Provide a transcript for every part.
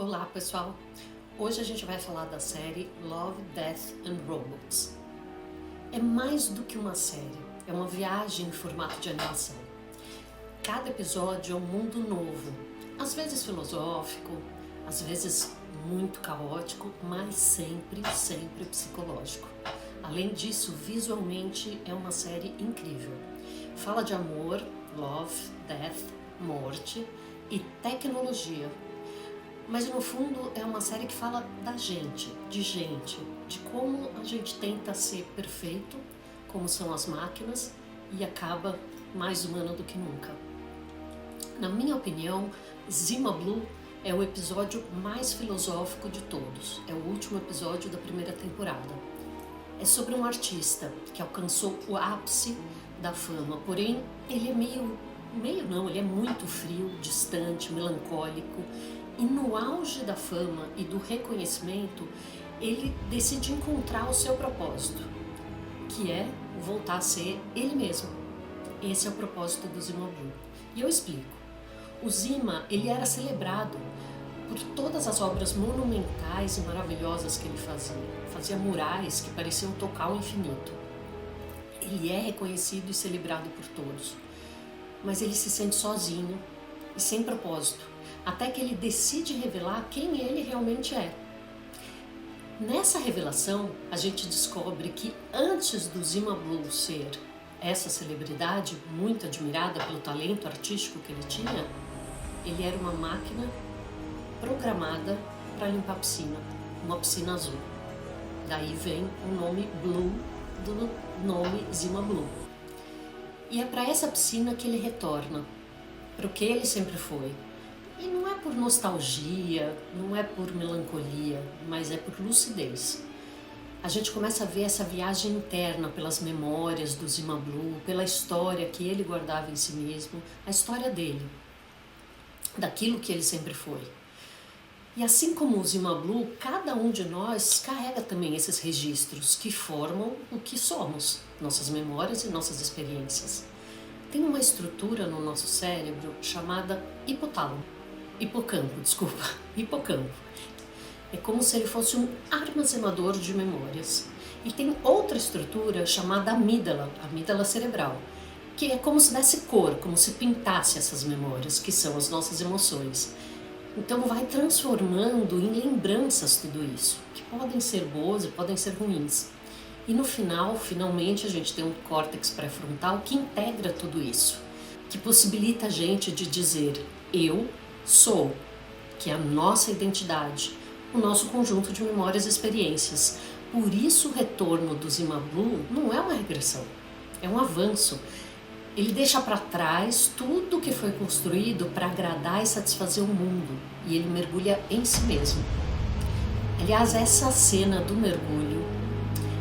Olá pessoal, hoje a gente vai falar da série Love, Death and Robots. É mais do que uma série, é uma viagem em formato de animação. Cada episódio é um mundo novo, às vezes filosófico, às vezes muito caótico, mas sempre psicológico. Além disso, visualmente é uma série incrível. Fala de amor, love, death, morte e tecnologia. Mas no fundo é uma série que fala da gente, de como a gente tenta ser perfeito, como são as máquinas, e acaba mais humano do que nunca. Na minha opinião, Zima Blue é o episódio mais filosófico de todos. É o último episódio da primeira temporada. É sobre um artista que alcançou o ápice da fama, porém ele é ele é muito frio, distante, melancólico. E no auge da fama e do reconhecimento, ele decide encontrar o seu propósito, que é voltar a ser ele mesmo. Esse é o propósito do Zima Blue. E eu explico. O Zima, ele era celebrado por todas as obras monumentais e maravilhosas que ele fazia. Fazia murais que pareciam tocar o infinito. Ele é reconhecido e celebrado por todos. Mas ele se sente sozinho e sem propósito, até que ele decide revelar quem ele realmente é. Nessa revelação, a gente descobre que antes do Zima Blue ser essa celebridade muito admirada pelo talento artístico que ele tinha, ele era uma máquina programada para limpar a piscina, uma piscina azul. Daí vem o nome Blue do nome Zima Blue. E é para essa piscina que ele retorna, para o que ele sempre foi. E não é por nostalgia, não é por melancolia, mas é por lucidez. A gente começa a ver essa viagem interna pelas memórias do Zima Blue, pela história que ele guardava em si mesmo, a história dele, daquilo que ele sempre foi. E assim como o Zima Blue, cada um de nós carrega também esses registros que formam o que somos, nossas memórias e nossas experiências. Tem uma estrutura no nosso cérebro chamada hipocampo. É como se ele fosse um armazenador de memórias. E tem outra estrutura chamada amígdala cerebral, que é como se desse cor, como se pintasse essas memórias, que são as nossas emoções. Então vai transformando em lembranças tudo isso, que podem ser boas e podem ser ruins. E no final, finalmente, a gente tem um córtex pré-frontal que integra tudo isso, que possibilita a gente de dizer eu sou, que é a nossa identidade, o nosso conjunto de memórias e experiências. Por isso o retorno do Zima Blue não é uma regressão, é um avanço. Ele deixa para trás tudo que foi construído para agradar e satisfazer o mundo, e ele mergulha em si mesmo. Aliás, essa cena do mergulho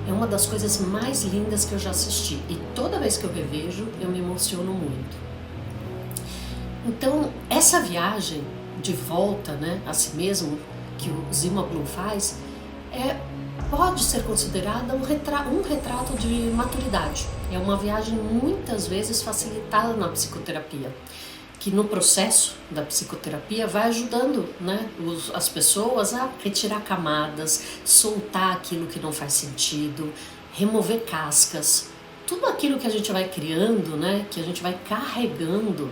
é uma das coisas mais lindas que eu já assisti, e toda vez que eu revejo eu me emociono muito. Então, essa viagem de volta, a si mesmo, que o Zima Blue faz, pode ser considerada um retrato de maturidade. É uma viagem muitas vezes facilitada na psicoterapia, que no processo da psicoterapia vai ajudando as pessoas a retirar camadas, soltar aquilo que não faz sentido, remover cascas, tudo aquilo que a gente vai criando, que a gente vai carregando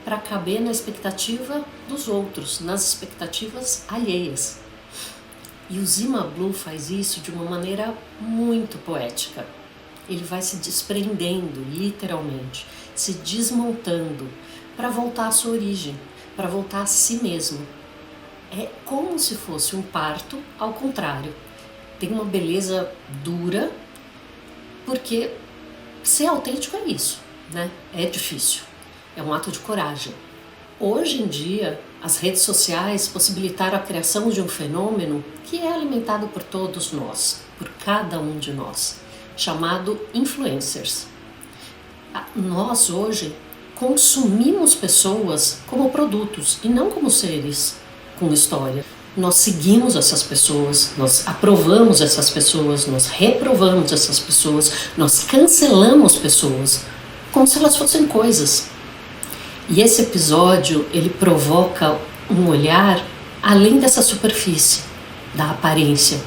para caber na expectativa dos outros, nas expectativas alheias. E o Zima Blue faz isso de uma maneira muito poética. Ele vai se desprendendo, literalmente, se desmontando para voltar à sua origem, para voltar a si mesmo. É como se fosse um parto ao contrário. Tem uma beleza dura, porque ser autêntico é isso, É difícil. É um ato de coragem. Hoje em dia, as redes sociais possibilitaram a criação de um fenômeno que é alimentado por todos nós, por cada um de nós, chamado influencers. Nós hoje consumimos pessoas como produtos e não como seres com história. Nós seguimos essas pessoas, nós aprovamos essas pessoas, nós reprovamos essas pessoas, nós cancelamos pessoas como se elas fossem coisas. E esse episódio, ele provoca um olhar além dessa superfície, da aparência.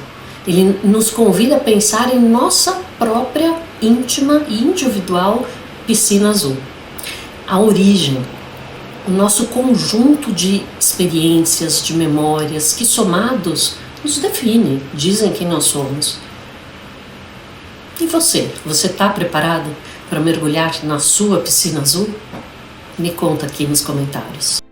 Ele nos convida a pensar em nossa própria íntima e individual piscina azul. A origem, o nosso conjunto de experiências, de memórias, que somados nos define, dizem quem nós somos. E você? Você está preparado para mergulhar na sua piscina azul? Me conta aqui nos comentários.